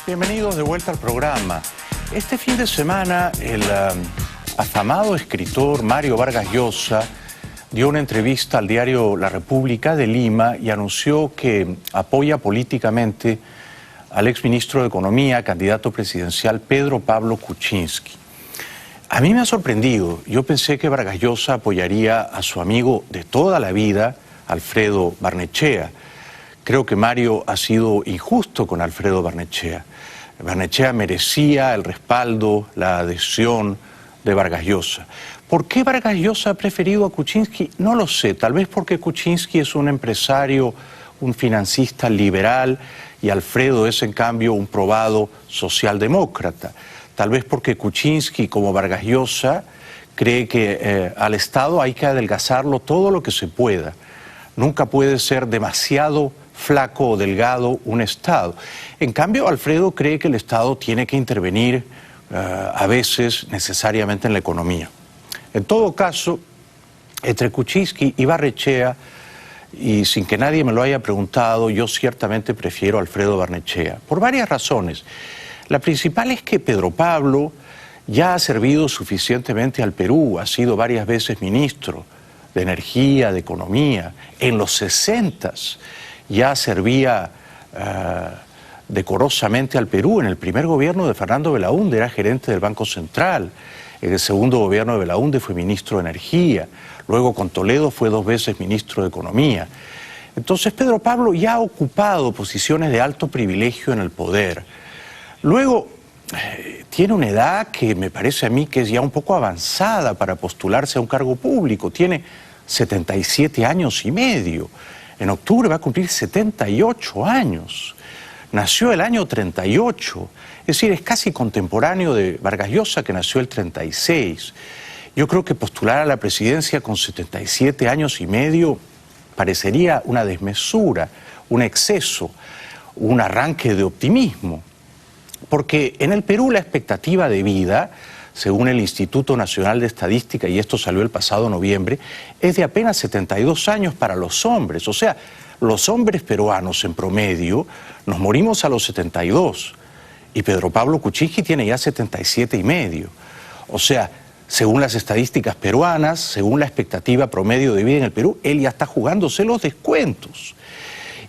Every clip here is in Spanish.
Bienvenidos de vuelta al programa. Este fin de semana el afamado escritor Mario Vargas Llosa dio una entrevista al diario La República de Lima y anunció que apoya políticamente al exministro de Economía, candidato presidencial Pedro Pablo Kuczynski. A mí me ha sorprendido. Yo pensé que Vargas Llosa apoyaría a su amigo de toda la vida, Alfredo Barnechea. Creo que Mario ha sido injusto con Alfredo Barnechea. Barnechea merecía el respaldo, la adhesión de Vargas Llosa. ¿Por qué Vargas Llosa ha preferido a Kuczynski? No lo sé. Tal vez porque Kuczynski es un empresario, un financista liberal y Alfredo es en cambio un probado socialdemócrata. Tal vez porque Kuczynski, como Vargas Llosa, cree que al Estado hay que adelgazarlo todo lo que se pueda. Nunca puede ser demasiado flaco o delgado un Estado. En cambio, Alfredo cree que el Estado tiene que intervenir a veces necesariamente en la economía. En todo caso, entre Kuczynski y Barnechea, y sin que nadie me lo haya preguntado, yo ciertamente prefiero a Alfredo Barnechea, por varias razones. La principal es que Pedro Pablo ya ha servido suficientemente al Perú, ha sido varias veces ministro de Energía, de Economía. En los 60s ya servía decorosamente al Perú. En el primer gobierno de Fernando Belaúnde era gerente del Banco Central. En el segundo gobierno de Belaúnde fue ministro de Energía. Luego con Toledo fue 2 veces ministro de Economía. Entonces Pedro Pablo ya ha ocupado posiciones de alto privilegio en el poder. Luego tiene una edad que me parece a mí que es ya un poco avanzada para postularse a un cargo público. Tiene 77 años y medio. En octubre va a cumplir 78 años. Nació el año 38. Es decir, es casi contemporáneo de Vargas Llosa, que nació el 36. Yo creo que postular a la presidencia con 77 años y medio parecería una desmesura, un exceso, un arranque de optimismo. Porque en el Perú la expectativa de vida, según el Instituto Nacional de Estadística, y esto salió el pasado noviembre, es de apenas 72 años para los hombres. O sea, los hombres peruanos en promedio nos morimos a los 72 y Pedro Pablo Kuczynski tiene ya 77 y medio. O sea, según las estadísticas peruanas, según la expectativa promedio de vida en el Perú, él ya está jugándose los descuentos.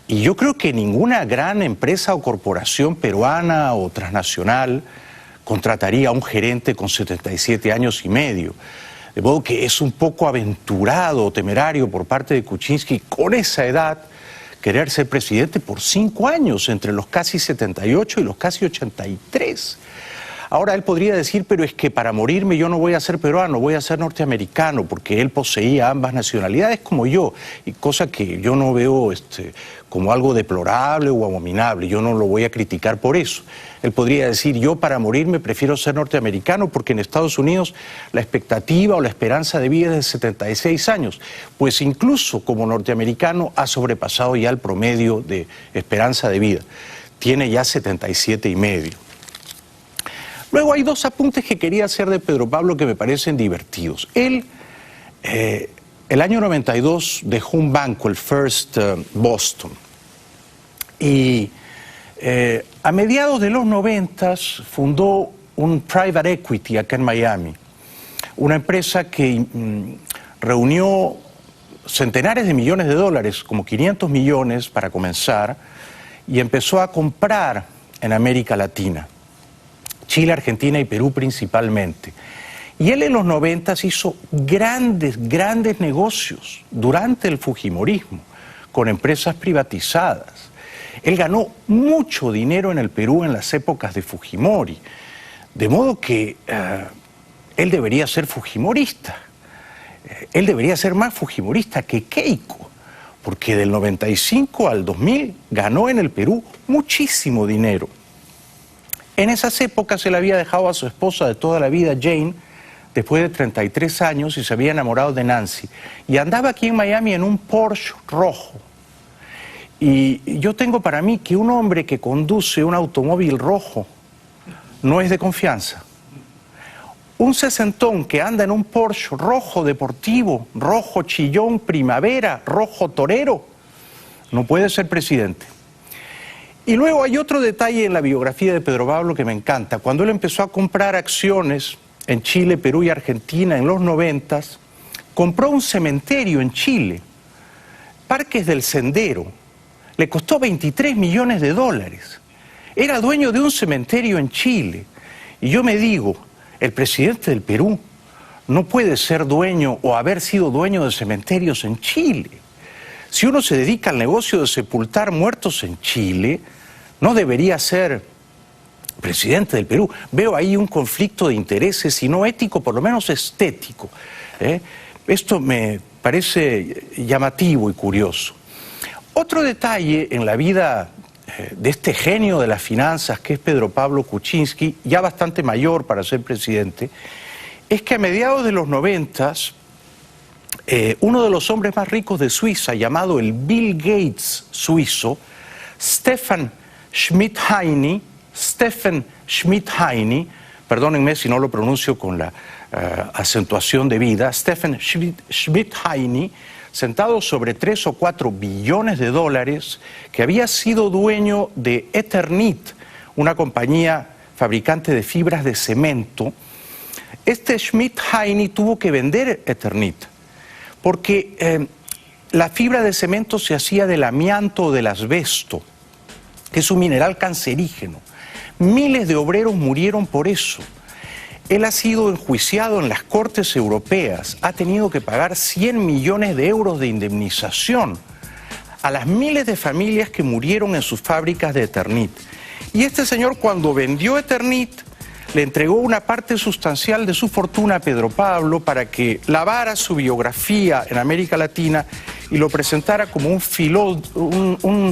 Y yo creo que ninguna gran empresa o corporación peruana o transnacional contrataría a un gerente con 77 años y medio. De modo que es un poco aventurado o temerario por parte de Kuczynski con esa edad querer ser presidente por 5 años, entre los casi 78 y los casi 83. Ahora él podría decir, pero es que para morirme yo no voy a ser peruano, voy a ser norteamericano, porque él poseía ambas nacionalidades como yo, y cosa que yo no veo como algo deplorable o abominable, yo no lo voy a criticar por eso. Él podría decir, yo para morirme prefiero ser norteamericano porque en Estados Unidos la expectativa o la esperanza de vida es de 76 años, pues incluso como norteamericano ha sobrepasado ya el promedio de esperanza de vida, tiene ya 77 y medio. Luego hay 2 apuntes que quería hacer de Pedro Pablo que me parecen divertidos. Él, el año 92, dejó un banco, el First Boston. Y a mediados de los 90 fundó un private equity acá en Miami. Una empresa que reunió centenares de millones de dólares, como 500 millones para comenzar, y empezó a comprar en América Latina. Chile, Argentina y Perú principalmente. Y él en los 90 hizo grandes negocios durante el fujimorismo, con empresas privatizadas. Él ganó mucho dinero en el Perú en las épocas de Fujimori, de modo que él debería ser fujimorista. Él debería ser más fujimorista que Keiko, porque del 95 al 2000 ganó en el Perú muchísimo dinero. En esas épocas él había dejado a su esposa de toda la vida, Jane, después de 33 años y se había enamorado de Nancy. Y andaba aquí en Miami en un Porsche rojo. Y yo tengo para mí que un hombre que conduce un automóvil rojo no es de confianza. Un sesentón que anda en un Porsche rojo deportivo, rojo chillón primavera, rojo torero, no puede ser presidente. Y luego hay otro detalle en la biografía de Pedro Pablo que me encanta. Cuando él empezó a comprar acciones en Chile, Perú y Argentina en los 90s, compró un cementerio en Chile, Parques del Sendero. Le costó $23 millones. Era dueño de un cementerio en Chile. Y yo me digo, el presidente del Perú no puede ser dueño o haber sido dueño de cementerios en Chile. Si uno se dedica al negocio de sepultar muertos en Chile, no debería ser presidente del Perú. Veo ahí un conflicto de intereses, si no ético, por lo menos estético. Esto me parece llamativo y curioso. Otro detalle en la vida de este genio de las finanzas, que es Pedro Pablo Kuczynski, ya bastante mayor para ser presidente, es que a mediados de los 90s, uno de los hombres más ricos de Suiza, llamado el Bill Gates suizo, Stefan Schmidheiny, perdónenme si no lo pronuncio con la acentuación debida, Stefan Schmidheiny, sentado sobre 3 o 4 billones de dólares, que había sido dueño de Eternit, una compañía fabricante de fibras de cemento. Este Schmidheiny tuvo que vender Eternit, porque la fibra de cemento se hacía del amianto o del asbesto, que es un mineral cancerígeno. Miles de obreros murieron por eso. Él ha sido enjuiciado en las cortes europeas, ha tenido que pagar 100 millones de euros de indemnización a las miles de familias que murieron en sus fábricas de Eternit. Y este señor, cuando vendió Eternit, le entregó una parte sustancial de su fortuna a Pedro Pablo para que lavara su biografía en América Latina y lo presentara como un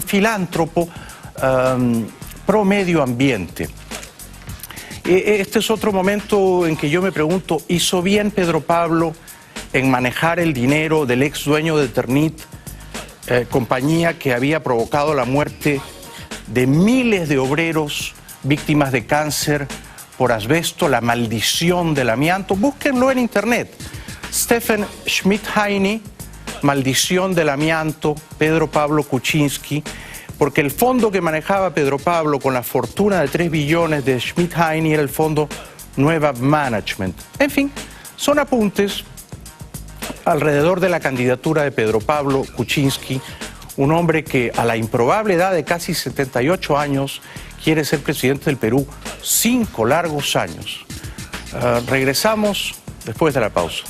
filántropo pro medio ambiente. Este es otro momento en que yo me pregunto, ¿hizo bien Pedro Pablo en manejar el dinero del ex dueño de Eternit, compañía que había provocado la muerte de miles de obreros víctimas de cáncer por asbesto, la maldición del amianto? Búsquenlo en internet. Stefan Schmidheiny, maldición del amianto, Pedro Pablo Kuczynski, porque el fondo que manejaba Pedro Pablo con la fortuna de 3 billones de Schmidheiny era el fondo Nueva Management. En fin, son apuntes alrededor de la candidatura de Pedro Pablo Kuczynski, un hombre que a la improbable edad de casi 78 años quiere ser presidente del Perú 5 largos años. Regresamos después de la pausa.